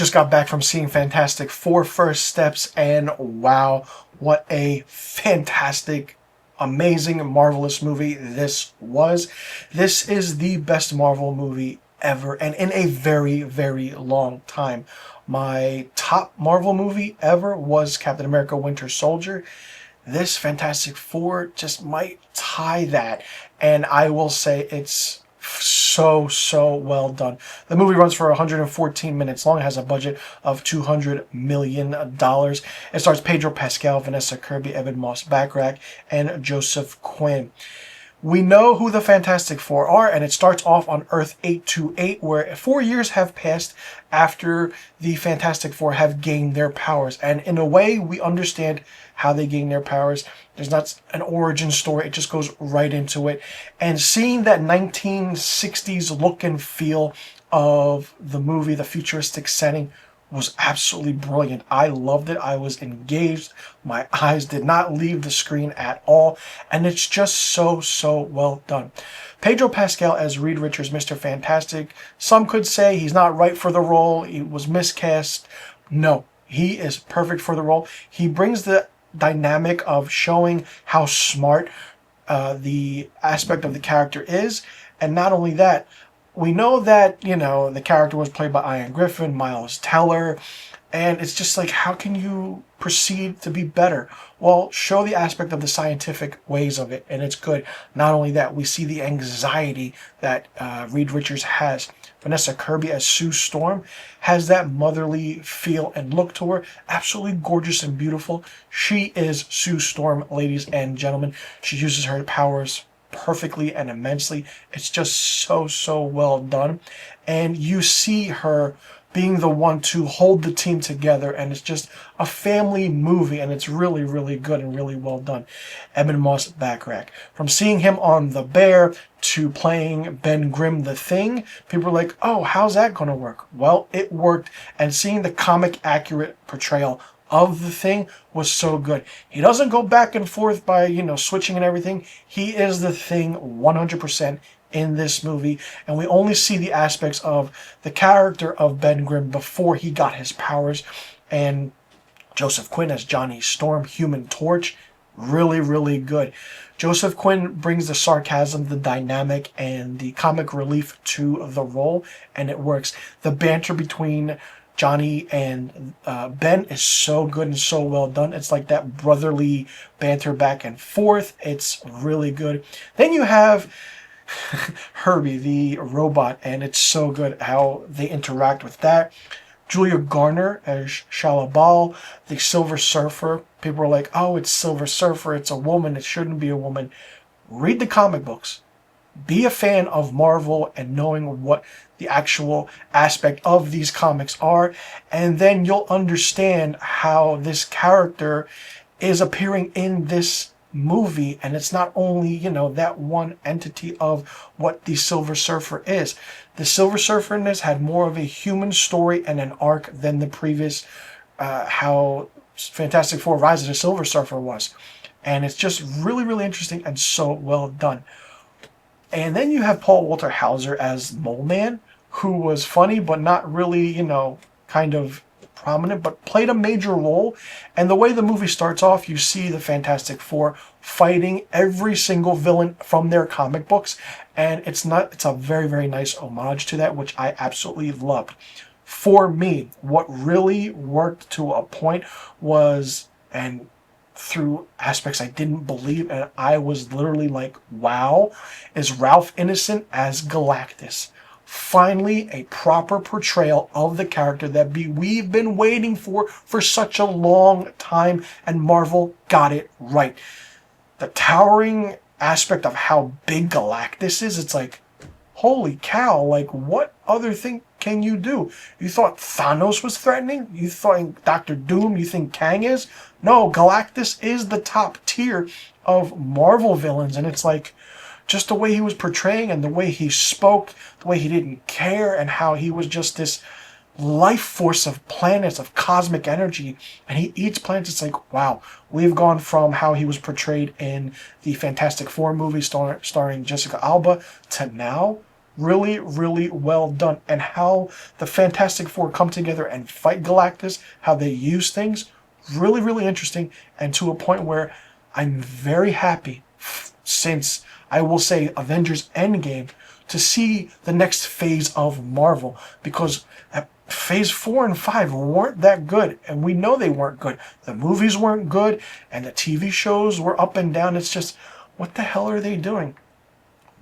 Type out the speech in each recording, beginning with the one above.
Just got back from seeing Fantastic Four First Steps, and wow, what a fantastic, amazing, marvelous movie this was. This is the best Marvel movie ever, and in a very, very long time. My top Marvel movie ever was Captain America Winter Soldier. This Fantastic Four just might tie that, and I will say it's so well done. The movie runs for 114 minutes long. It has a budget of $200 million. It stars Pedro Pascal, Vanessa Kirby, Evan Moss-Bachrach, and Joseph Quinn. We know who the Fantastic Four are, and it starts off on Earth 828, where 4 years have passed after the Fantastic Four have gained their powers. And in a way, we understand how they gain their powers. There's not an origin story, it just goes right into it. And seeing that 1960s look and feel of the movie, the futuristic setting, was absolutely brilliant. I loved it. I was engaged. My eyes did not leave the screen at all. And it's just so well done. Pedro Pascal as Reed Richards, Mr. Fantastic. Some could say he's not right for the role. He was miscast. No, he is perfect for the role. He brings the dynamic of showing how smart the aspect of the character is. And not only that, we know that, you know, the character was played by Ian Griffin, Miles Teller, and it's just like, how can you proceed to be better? Well, show the aspect of the scientific ways of it, and it's good. Not only that, we see the anxiety that Reed Richards has. Vanessa Kirby as Sue Storm has that motherly feel and look to her. Absolutely gorgeous and beautiful. She is Sue Storm, ladies and gentlemen. She uses her powers perfectly and immensely. It's just so well done, and you see her being the one to hold the team together, and it's just a family movie, and it's really good and really well done. Evan Moss-Bachrach, from seeing him on The Bear to playing Ben Grimm the Thing, people are like, oh, how's that gonna work? Well, it worked, and seeing the comic accurate portrayal of the Thing was so good. He doesn't go back and forth by, you know, switching and everything. He is the Thing 100% in this movie, and we only see the aspects of the character of Ben Grimm before he got his powers. And Joseph Quinn as Johnny Storm, Human Torch, really good. Joseph Quinn brings the sarcasm, the dynamic, and the comic relief to the role, and it works. The banter between Johnny and Ben is so good and so well done. It's like that brotherly banter back and forth. It's really good. Then you have Herbie, the robot, and it's so good how they interact with that. Julia Garner as Shalabal, the Silver Surfer. People are like, oh, it's Silver Surfer, it's a woman, it shouldn't be a woman. Read the comic books. Be a fan of Marvel and knowing what the actual aspect of these comics are, and then you'll understand how this character is appearing in this movie, and it's not only, you know, that one entity of what the Silver Surfer is. The Silver Surfer in this had more of a human story and an arc than the previous how Fantastic Four Rise of the Silver Surfer was, and it's just really interesting and so well done. And then you have Paul Walter Hauser as Mole Man, who was funny but not really, you know, kind of prominent, but played a major role. And the way the movie starts off, you see the Fantastic Four fighting every single villain from their comic books, and it's a very nice homage to that, which I absolutely loved. For me, what really worked to a point was, and through aspects I didn't believe, and I was literally like, wow, is Ralph Innocent as Galactus. Finally, a proper portrayal of the character that we've been waiting for such a long time, and Marvel got it right. The towering aspect of how big Galactus is, it's like, holy cow, like, what other thing can you do? You thought Thanos was threatening? You thought Doctor Doom? You think Kang is? No, Galactus is the top tier of Marvel villains, and it's like, just the way he was portraying and the way he spoke, the way he didn't care, and how he was just this life force of planets, of cosmic energy, and he eats planets. It's like, wow, we've gone from how he was portrayed in the Fantastic Four movie starring Jessica Alba to now Really, really well done. And how the Fantastic Four come together and fight Galactus, how they use things, really, really interesting. And to a point where I'm very happy, since I will say Avengers Endgame, to see the next phase of Marvel, because phase 4 and 5 weren't that good, and we know they weren't good. The movies weren't good, and the TV shows were up and down. It's just, what the hell are they doing?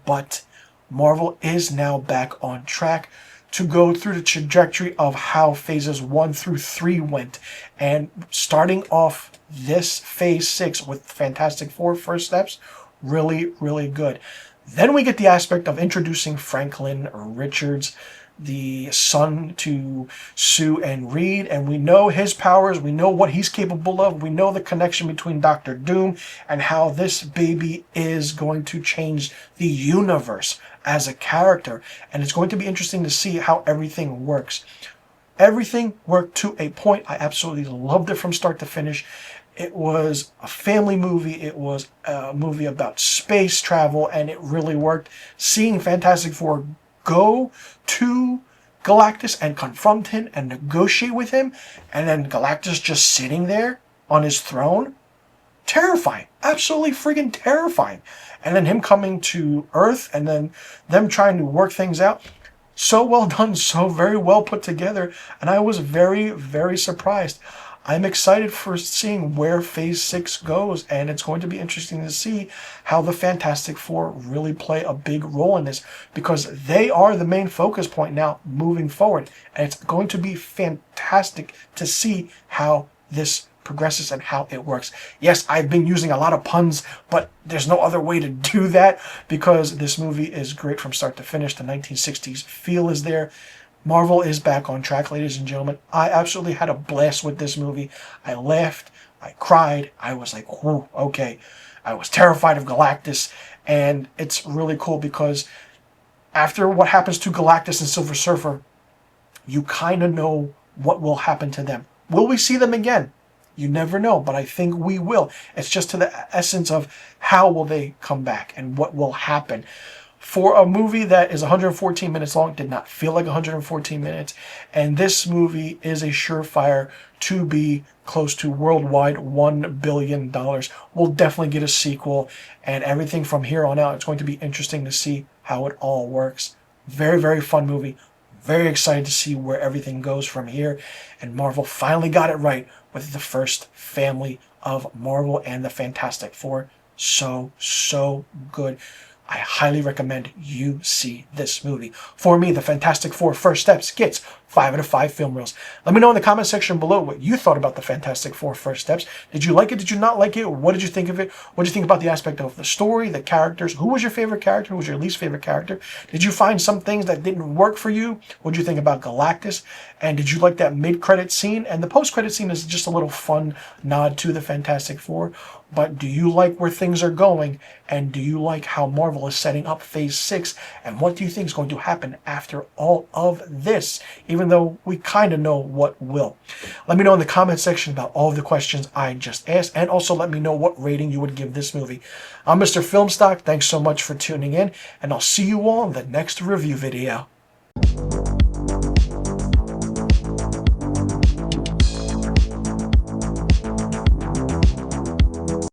But Marvel is now back on track to go through the trajectory of how phases 1 through 3 went. And starting off this phase 6 with Fantastic Four first steps, really, really good. Then we get the aspect of introducing Franklin Richards, the son to Sue and Reed, and we know his powers, we know what he's capable of, we know the connection between Doctor Doom, and how this baby is going to change the universe as a character. And it's going to be interesting to see how everything works. Everything worked to a point. I absolutely loved it from start to finish. It was a family movie. It was a movie about space travel, and it really worked. Seeing Fantastic Four go to Galactus and confront him and negotiate with him, and then Galactus just sitting there on his throne, terrifying, absolutely freaking terrifying. And then him coming to Earth, and then them trying to work things out. So well done, so very well put together, and I was very, very surprised. I'm excited for seeing where Phase 6 goes, and it's going to be interesting to see how the Fantastic Four really play a big role in this, because they are the main focus point now moving forward, and it's going to be fantastic to see how this progresses and how it works. Yes, I've been using a lot of puns, but there's no other way to do that, because this movie is great from start to finish. The 1960s feel is there. Marvel is back on track, ladies and gentlemen. I absolutely had a blast with this movie. I laughed, I cried, I was like, whew, okay. I was terrified of Galactus, and it's really cool because after what happens to Galactus and Silver Surfer, you kind of know what will happen to them. Will we see them again? You never know, but I think we will. It's just to the essence of how will they come back and what will happen. For a movie that is 114 minutes long, did not feel like 114 minutes, and this movie is a surefire to be close to worldwide $1 billion. We'll definitely get a sequel, and everything from here on out, it's going to be interesting to see how it all works. Very, very fun movie. Very excited to see where everything goes from here, and Marvel finally got it right with the first family of Marvel and the Fantastic Four. So, so good. I highly recommend you see this movie. For me, the Fantastic Four First Steps gets 5 out of 5 film reels. Let me know in the comment section below what you thought about the Fantastic Four First Steps. Did you like it? Did you not like it? What did you think of it? What did you think about the aspect of the story, the characters? Who was your favorite character? Who was your least favorite character? Did you find some things that didn't work for you? What did you think about Galactus? And did you like that mid-credit scene? And the post-credit scene is just a little fun nod to the Fantastic Four. But do you like where things are going? And do you like how Marvel is setting up Phase 6? And what do you think is going to happen after all of this? Even though we kind of know what will. Let me know in the comment section about all of the questions I just asked. And also let me know what rating you would give this movie. I'm Mr. Filmstock. Thanks so much for tuning in. And I'll see you all in the next review video.